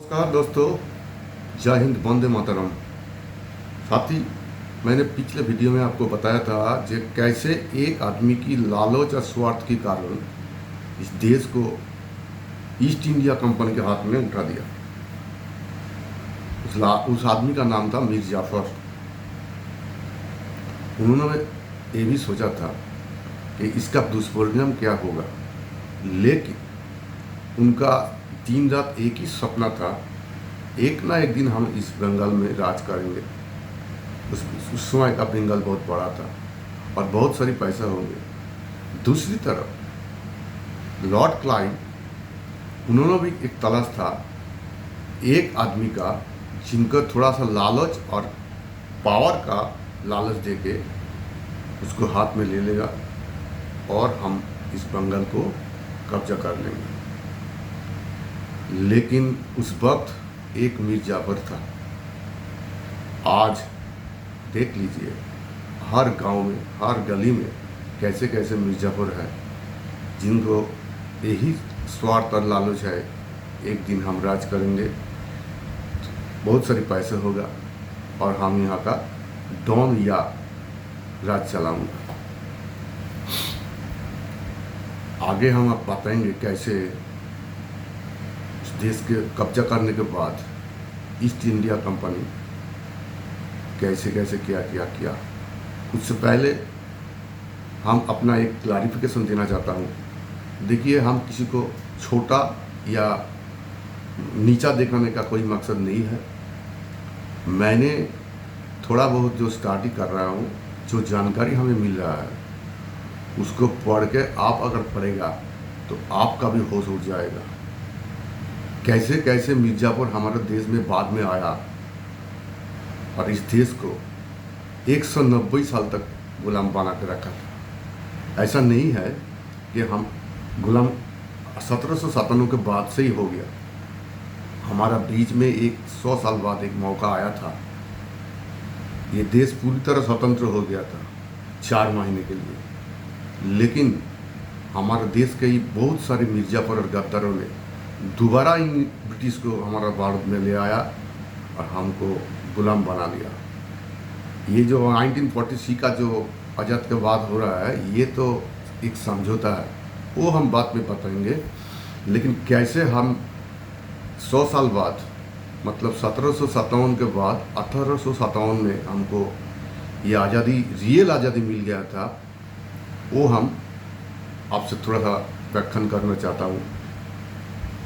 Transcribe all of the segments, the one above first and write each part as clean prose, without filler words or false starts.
नमस्कार दोस्तों, जय हिंद, वंदे मातरम। साथी, मैंने पिछले वीडियो में आपको बताया था कि कैसे एक आदमी की लालच और स्वार्थ के कारण इस देश को ईस्ट इंडिया कंपनी के हाथ में उठा दिया। उस आदमी का नाम था मीर जाफर। उन्होंने ये भी सोचा था कि इसका दुष्परिणाम क्या होगा, लेकिन उनका दिन रात एक ही सपना था, एक ना एक दिन हम इस बंगाल में राज करेंगे। उस समय का बंगाल बहुत बड़ा था और बहुत सारी पैसा होंगे। दूसरी तरफ लॉर्ड क्लाइव, उन्होंने भी एक तलाश था एक आदमी का जिनको थोड़ा सा लालच और पावर का लालच देके उसको हाथ में ले लेगा और हम इस बंगाल को कब्जा कर लेंगे। लेकिन उस वक्त एक मीर जाफर था। आज देख लीजिए, हर गांव में, हर गली में कैसे कैसे मीर जाफर है जिनको यही स्वार्थ और लालच है, एक दिन हम राज करेंगे, बहुत सारी पैसे होगा और हम यहाँ का डॉन या राज चलाऊंगा। आगे हम आप बताएंगे कैसे उस देश के कब्जा करने के बाद ईस्ट इंडिया कंपनी कैसे कैसे किया। उससे पहले हम अपना एक क्लैरिफिकेशन देना चाहता हूँ। देखिए, हम किसी को छोटा या नीचा दिखाने का कोई मकसद नहीं है। मैंने थोड़ा बहुत जो स्टडी कर रहा हूँ, जो जानकारी हमें मिल रहा है, उसको पढ़ के आप अगर पढ़ेगा तो आपका भी होश उड़ जाएगा। कैसे कैसे मिर्ज़ापुर हमारे देश में बाद में आया और इस देश को 190 साल तक गुलाम बना के रखा था। ऐसा नहीं है कि हम गुलाम 1757 के बाद से ही हो गया। हमारा बीच में 100 साल बाद एक मौका आया था, ये देश पूरी तरह स्वतंत्र हो गया था 4 महीने के लिए। लेकिन हमारे देश के ही बहुत सारे मिर्ज़ापुर और गद्दारों ने दोबारा इन ब्रिटिश को हमारा भारत में ले आया और हमको गुलाम बना लिया। ये जो 1946 का जो आज़ाद के बाद हो रहा है, ये तो एक समझौता है, वो हम बाद में बताएंगे। लेकिन कैसे हम 100 साल बाद, मतलब 1757 के बाद 1857 में हमको ये आज़ादी, रियल आज़ादी मिल गया था, वो हम आपसे थोड़ा सा व्याख्यान करना चाहता हूँ।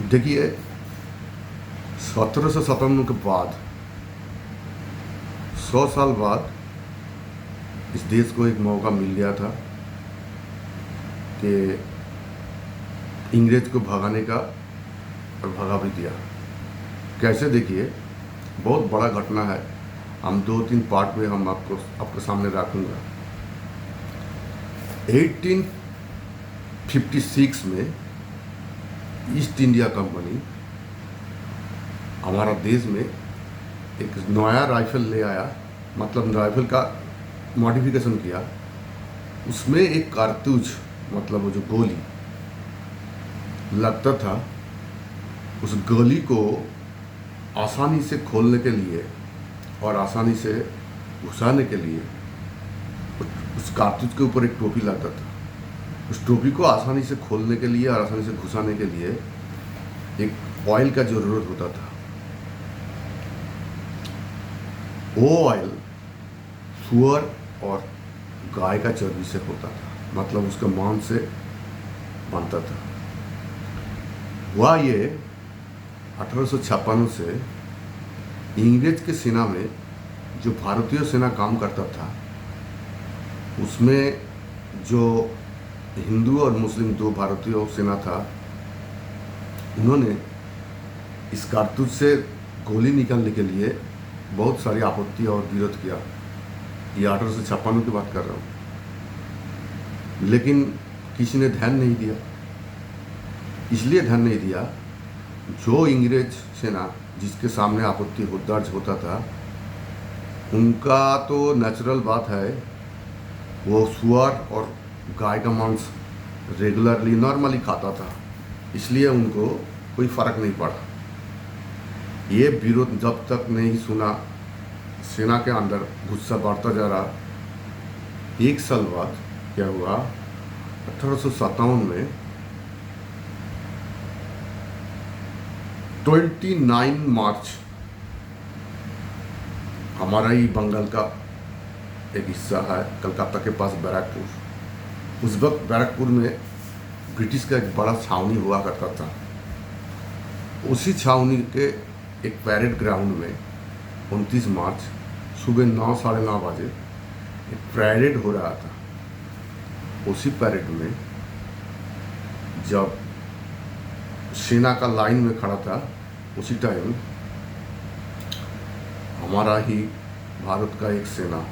देखिए, 1757 के बाद 100 साल बाद इस देश को एक मौका मिल गया था कि इंग्रेज को भगाने का, और भगा भी दिया। कैसे, देखिए, बहुत बड़ा घटना है। हम 2-3 पार्ट में हम आपके सामने रखूँगा। 1856 में ईस्ट इंडिया कंपनी हमारा देश में एक नया राइफल ले आया, मतलब राइफल का मॉडिफिकेशन किया। उसमें एक कारतूस, मतलब वो जो गोली लगता था, उस गोली को आसानी से खोलने के लिए और आसानी से घुसाने के लिए उस कारतूस के ऊपर एक टोपी लगता था। उस टोपी को आसानी से खोलने के लिए और आसानी से घुसाने के लिए एक ऑयल का ज़रूरत होता था। वो ऑयल सुअर और गाय का चर्बी से होता था, मतलब उसका मांस से बनता था। हुआ ये 1856 से इंग्रेज के सेना में जो भारतीय सेना काम करता था, उसमें जो हिंदू और मुस्लिम 2 भारतीय सेना था, उन्होंने इस कारतूस से गोली निकालने के लिए बहुत सारी आपत्ति और विरोध किया। ये 1856 की बात कर रहा हूँ। लेकिन किसी ने ध्यान नहीं दिया। इसलिए ध्यान नहीं दिया, जो इंग्रेज सेना जिसके सामने आपत्ति दर्ज होता था, उनका तो नेचुरल बात है, वो सुअर और गाय का मांस रेगुलरली, नॉर्मली खाता था, इसलिए उनको कोई फ़र्क नहीं पड़ा। ये विरोध जब तक नहीं सुना, सेना के अंदर गुस्सा बढ़ता जा रहा। एक साल बाद क्या हुआ, 1857 में 29 मार्च, हमारा ही बंगाल का एक हिस्सा है कलकत्ता के पास बैरकपुर। उस वक्त बैरकपुर में ब्रिटिश का एक बड़ा छावनी हुआ करता था। उसी छावनी के एक पैरेड ग्राउंड में 29 मार्च सुबह 9, साढ़े 9 बजे एक पैरेड हो रहा था। उसी पैरेड में जब सेना का लाइन में खड़ा था, उसी टाइम हमारा ही भारत का एक सेना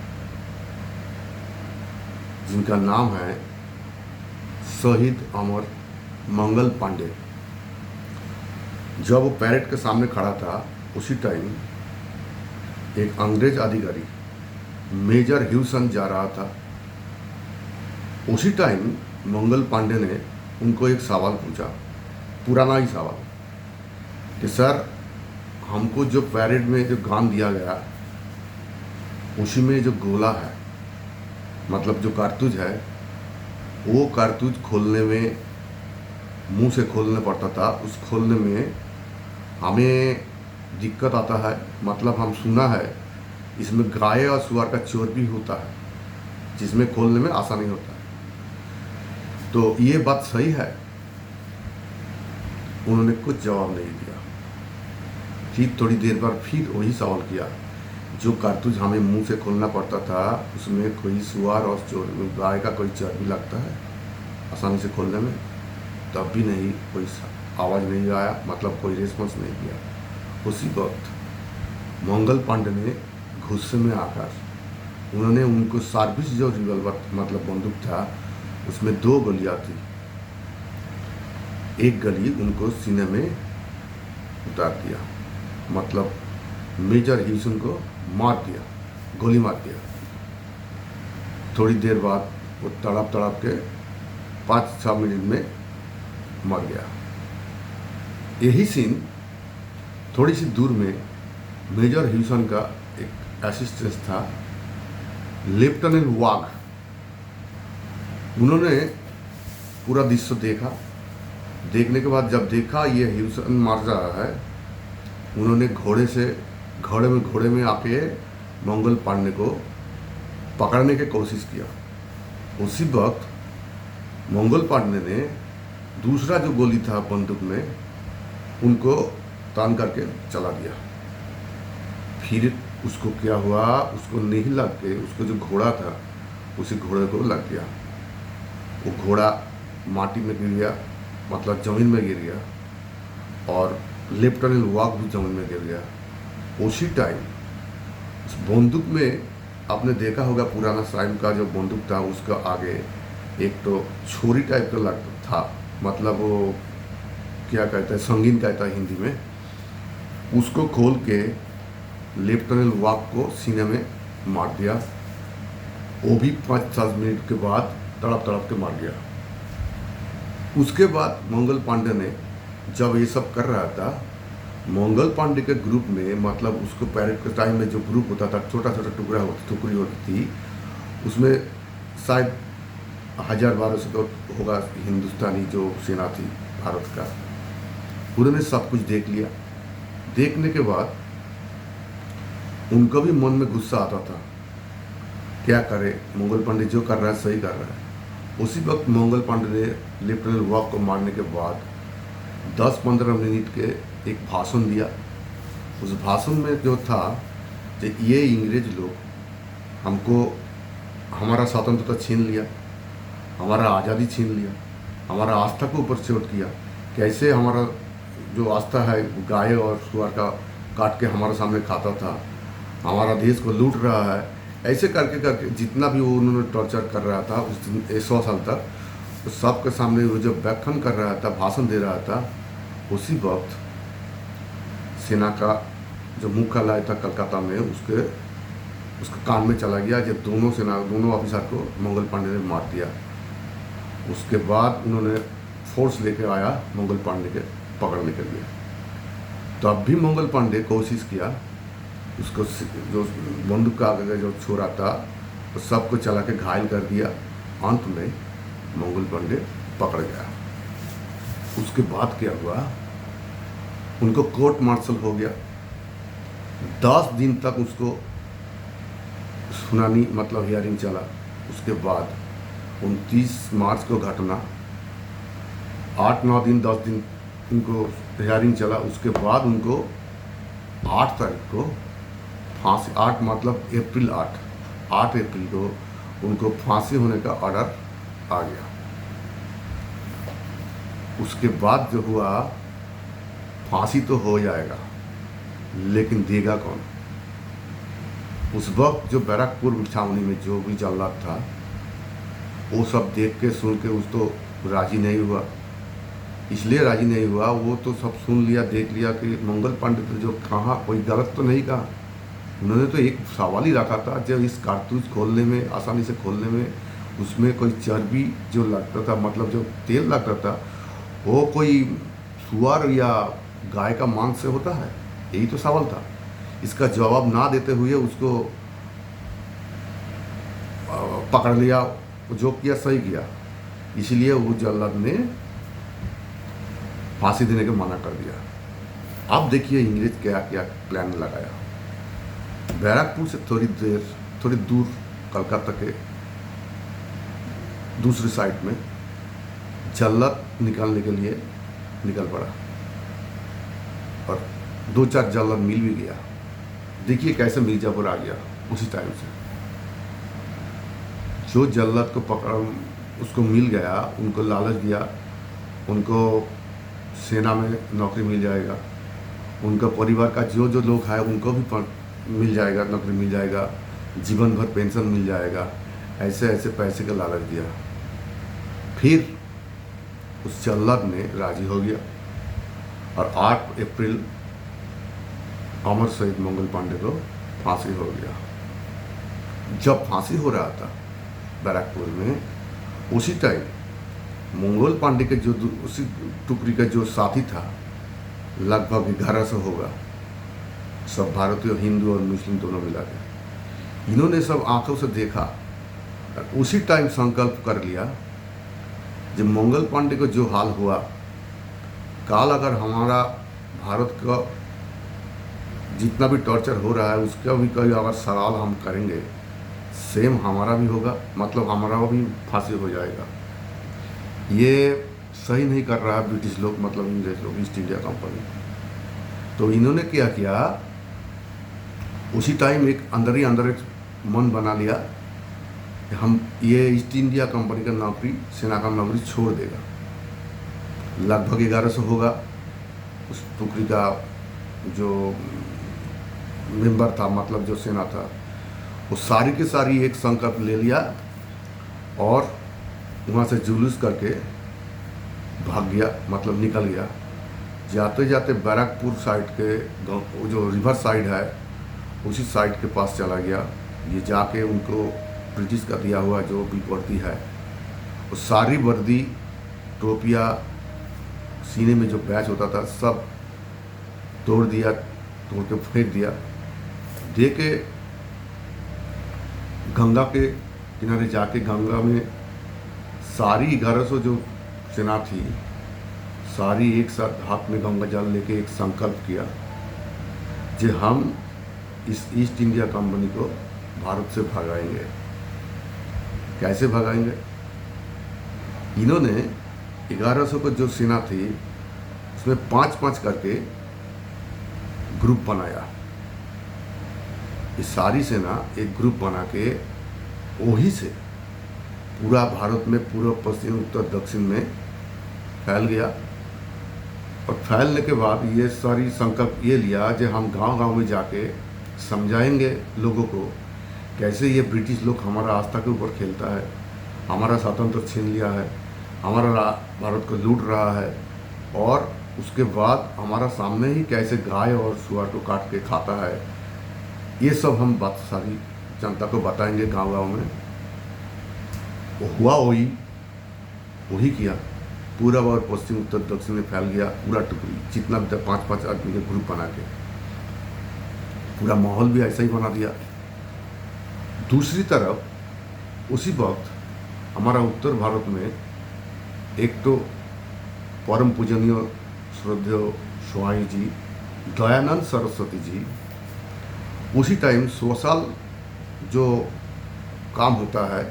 जिनका नाम है शहीद अमर मंगल पांडे, जब वो पैरेड के सामने खड़ा था, उसी टाइम एक अंग्रेज अधिकारी मेजर ह्यूसन जा रहा था। उसी टाइम मंगल पांडे ने उनको एक सवाल पूछा, पुराना ही सवाल, कि सर हमको जो पैरेड में जो गान दिया गया उसी में जो गोला है, मतलब जो कारतूज है, वो कारतूज खोलने में मुंह से खोलना पड़ता था। उस खोलने में हमें दिक्कत आता है, मतलब हम सुना है इसमें गाय और सुअर का चर्बी होता है, जिसमें खोलने में आसानी होता है। तो ये बात सही है? उन्होंने कुछ जवाब नहीं दिया। फिर थोड़ी देर बाद फिर वही सवाल किया, जो कारतूज हमें मुंह से खोलना पड़ता था उसमें कोई सुअर और गाय का कोई चर्बी लगता है आसानी से खोलने में? तब भी नहीं, कोई आवाज़ नहीं आया, मतलब कोई रिस्पॉन्स नहीं किया। उसी वक्त मंगल पांडे ने गुस्से में आकर उन्होंने उनको सर्विस जो रिवॉल्वर मतलब बंदूक था उसमें 2 गोलियां थी, एक गोली उनको सीने में उतार दिया, मतलब मेजर ह्यूसन को मार दिया, गोली मार दिया। थोड़ी देर बाद वो तड़प तड़प के 5-6 मिनट में मर गया। यही सीन थोड़ी सी दूर में मेजर ह्यूसन का एक असिस्टेंट था, लेफ्टिनेंट वाघ। उन्होंने पूरा दृश्य देखा। देखने के बाद जब देखा ये ह्यूसन मार रहा है, उन्होंने घोड़े में आके मंगल पांडे को पकड़ने की कोशिश किया। उसी वक्त मंगल पांडे ने दूसरा जो गोली था बंदूक में उनको तान करके चला दिया। फिर उसको क्या हुआ, उसको नहीं लग के, उसको जो घोड़ा था उसी घोड़े को लग गया। वो घोड़ा माटी में गिर गया, मतलब ज़मीन में गिर गया, और लेफ्टिनेंट वाघ भी ज़मीन में गिर गया। उसी टाइम उस बंदूक में आपने देखा होगा, पुराना टाइम का जो बंदूक था उसका आगे एक तो छोरी टाइप का लगता था, मतलब वो क्या कहता है, संगीन कहता है हिंदी में। उसको खोल के लेफ्टिनेंट वाघ को सीने में मार दिया। वो भी 5-7 मिनट के बाद तड़प तड़प के मार गया। उसके बाद मंगल पांडे ने जब ये सब कर रहा था, मंगल पांडे के ग्रुप में, मतलब उसको पैरेड के टाइम में जो ग्रुप होता था, छोटा छोटा टुकड़ी होती थी, उसमें शायद 1000-1200 होगा हिंदुस्तानी जो सेना थी भारत का। उन्होंने सब कुछ देख लिया। देखने के बाद उनका भी मन में गुस्सा आता था, क्या करे, मंगल पांडे जो कर रहा है सही कर रहा है। उसी वक्त मंगल पांडे ने लेफ्टिनेंट वाघ को मारने के बाद 10-15 मिनट के एक भाषण दिया। उस भाषण में जो था कि ये अंग्रेज लोग हमको हमारा स्वतंत्रता छीन लिया, हमारा आज़ादी छीन लिया, हमारा आस्था को ऊपर चोट किया, कैसे हमारा जो आस्था है गाय और सुअर का काट के हमारे सामने खाता था, हमारा देश को लूट रहा है। ऐसे करके करके जितना भी वो उन्होंने टॉर्चर कर रहा था उस दिन 100 साल तक, उस सब के सामने वो जब व्याख्यान कर रहा था, भाषण दे रहा था, उसी वक्त सेना का जो मुख्यालय था कलकत्ता में, उसके कान में चला गया, जब दोनों ऑफिसर को मंगल पांडे ने मार दिया। उसके बाद उन्होंने फोर्स लेके आया मंगल पांडे के पकड़ने के लिए। तब भी मंगल पांडे कोशिश किया, उसको जो बंदूक का आगे जो छोरा था तो सबको चला के घायल कर दिया। अंत में मंगल पांडे पकड़ गया। उसके बाद क्या हुआ, उनको कोर्ट मार्शल हो गया। 10 दिन तक उसको सुनानी मतलब हियरिंग चला। उसके बाद 29 मार्च को घटना, 8-9 दिन 10 दिन उनको हियरिंग चला। उसके बाद उनको 8 तारीख को फांसी, 8 मतलब अप्रैल 8 अप्रैल को उनको फांसी होने का ऑर्डर आ गया। उसके बाद जो हुआ, फांसी तो हो जाएगा लेकिन देगा कौन? उस वक्त जो बैरकपुर छावनी में जो भी जल्लाद था वो सब देख के सुन के उस तो राजी नहीं हुआ। इसलिए राजी नहीं हुआ, वो तो सब सुन लिया देख लिया कि मंगल पांडे तो जो कहाँ कोई गलत तो नहीं कहा। उन्होंने तो एक सवाल ही रखा था, जब इस कारतूस खोलने में आसानी से खोलने में उसमें कोई चर्बी जो लगता था मतलब जो तेल लगता था वो कोई सुअर या गाय का मांस से होता है? यही तो सवाल था। इसका जवाब ना देते हुए उसको पकड़ लिया। जो किया सही किया, इसलिए वो जल्लाद ने फांसी देने को मना कर दिया। अब देखिए इंग्रेज क्या क्या प्लान लगाया। बैरकपुर से थोड़ी दूर कलकत्ता के दूसरी साइड में जल्लाद निकालने के लिए निकल पड़ा और 2-4 जल्लाद मिल भी गया। देखिए कैसे मिर्जापुर आ गया उसी टाइम से। जो जल्लाद को पकड़ उसको मिल गया, उनको लालच दिया, उनको सेना में नौकरी मिल जाएगा, उनका परिवार का जो जो लोग हैं उनको भी मिल जाएगा, नौकरी मिल जाएगा, जीवन भर पेंशन मिल जाएगा, ऐसे ऐसे पैसे का लालच दिया। फिर उस जल्लाद ने राजी हो गया और 8 अप्रैल अमर शहीद मंगल पांडे को फांसी हो गया। जब फांसी हो रहा था बैरकपुर में, उसी टाइम मंगल पांडे के जो उसी टुकड़ी का जो साथी था, लगभग 1100 होगा, सब भारतीय हिंदू और मुस्लिम दोनों मिला के, इन्होंने सब आंखों से देखा और उसी टाइम संकल्प कर लिया जब मंगल पांडे को जो हाल हुआ, काल अगर हमारा भारत का जितना भी टॉर्चर हो रहा है उसका भी कोई अगर सवाल हम करेंगे, सेम हमारा भी होगा, मतलब हमारा भी फांसी हो जाएगा। ये सही नहीं कर रहा है ब्रिटिश लोग, मतलब इंग्लिश लोग, ईस्ट इंडिया कंपनी। तो इन्होंने क्या किया, उसी टाइम एक अंदर ही अंदर एक मन बना लिया कि हम ये ईस्ट इंडिया कंपनी का नौकरी, सेना का नौकरी छोड़ देगा। लगभग 1100 होगा उस टुकड़ी का जो मेंबर था, मतलब जो सेना था, वो सारी की सारी एक संकल्प ले लिया और वहाँ से जुलूस करके भाग गया, मतलब निकल गया। जाते जाते बैरकपुर साइड के जो रिवर साइड है उसी साइड के पास चला गया। ये जाके उनको ब्रिटिश का दिया हुआ जो भी वर्दी है वो सारी वर्दी, टोपिया, सीने में जो बैच होता था सब तोड़ दिया, तोड़ के फेंक दिया। दे के गंगा के किनारे जाके गंगा में सारी 1100 जो सेना थी सारी एक साथ हाथ में गंगा जल लेके एक संकल्प किया कि हम इस ईस्ट इंडिया कंपनी को भारत से भगाएंगे। कैसे भगाएंगे? इन्होंने 1100 को जो सेना थी उसमें 5-5 करके ग्रुप बनाया। ये सारी सेना एक ग्रुप बना के वही से पूरा भारत में, पूर्व, पश्चिम, उत्तर, दक्षिण में फैल गया। और फैलने के बाद ये सारी संकल्प ये लिया कि हम गांव-गांव में जाके समझाएंगे लोगों को कैसे ये ब्रिटिश लोग हमारा आस्था के ऊपर खेलता है, हमारा स्वतंत्र छीन लिया है, हमारा भारत को लूट रहा है, और उसके बाद हमारा सामने ही कैसे गाय और सुअर को काट के खाता है। ये सब हम बात सारी जनता को बताएंगे गांव-गांव में। वो हुआ वही किया। पूरब और पश्चिम उत्तर दक्षिण में फैल गया पूरा टुकड़ी, जितना भी था 5-5 आदमी के ग्रुप बना के पूरा माहौल भी ऐसा ही बना दिया। दूसरी तरफ उसी वक्त हमारा उत्तर भारत में एक तो परम पूजनीय श्रद्धेय स्वामी जी दयानंद सरस्वती जी उसी टाइम सोशल जो काम होता है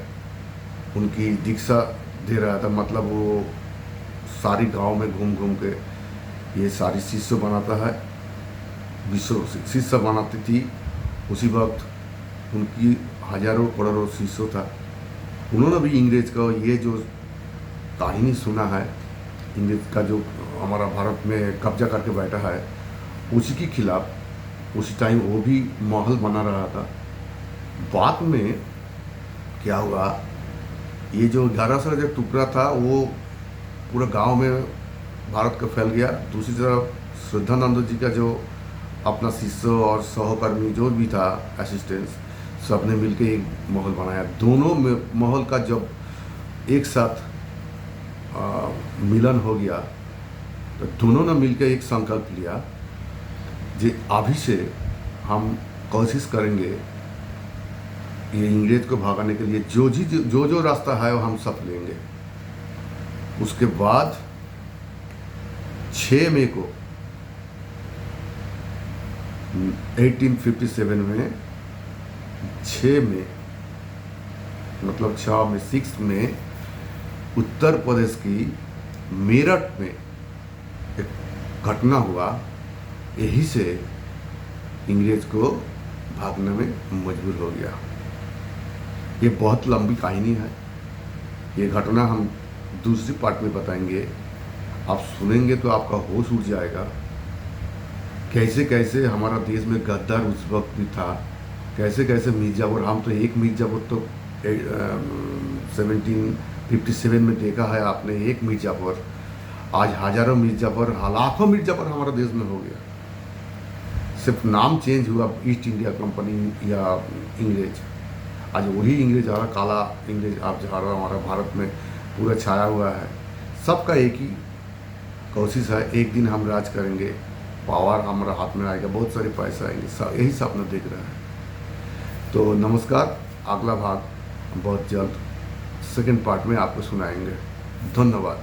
उनकी दीक्षा दे रहा था। मतलब वो सारी गांव में घूम घूम के ये सारी शिष्य बनाता है, विश्व शिष्य बनाती थी। उसी वक्त उनकी हजारों करोड़ों शिष्य था। उन्होंने भी इंग्रेज का ये जो कहानी सुना है, इंग्रेज का जो हमारा भारत में कब्जा करके बैठा है, उसी के खिलाफ उसी टाइम वो भी माहौल बना रहा था। बाद में क्या हुआ, ये जो 1100 जो टुकड़ा था वो पूरा गांव में भारत का फैल गया। दूसरी तरफ श्रद्धानंद जी का जो अपना शिष्य और सहकर्मी जो भी था असिस्टेंट्स, सब ने मिलकर एक माहौल बनाया। दोनों में माहौल का जब एक साथ मिलन हो गया तो दोनों ने मिलकर एक संकल्प लिया जे अभी से हम कोशिश करेंगे ये इंग्रेज को भगाने के लिए जो रास्ता है वो हम सब लेंगे। उसके बाद 6 मई को 1857 में 6 मई मतलब 6 में उत्तर प्रदेश की मेरठ में एक घटना हुआ। यही से इंग्रेज को भागने में मजबूर हो गया। ये बहुत लंबी कहानी है। ये घटना हम दूसरी पार्ट में बताएंगे। आप सुनेंगे तो आपका होश उड़ जाएगा। कैसे कैसे हमारा देश में गद्दार उस वक्त भी था, कैसे कैसे मिर्जापुर, हम तो एक मिर्जापुर तो 1757 में देखा है आपने, एक मिर्जापुर। आज हजारों मिर्जापुर, लाखों मिर्जापुर हमारे देश में हो गया। सिर्फ नाम चेंज हुआ, ईस्ट इंडिया कंपनी या इंग्रेज। आज वही इंग्रेज आ रहा, काला इंग्रेज आप जा रहा हमारा भारत में पूरा छाया हुआ है। सबका एक ही कोशिश है, एक दिन हम राज करेंगे, पावर हमारा हाथ में आएगा, बहुत सारे पैसे आएंगे। यही सपना देख रहा है। तो नमस्कार, अगला भाग बहुत जल्द सेकंड पार्ट में आपको सुनाएंगे। धन्यवाद।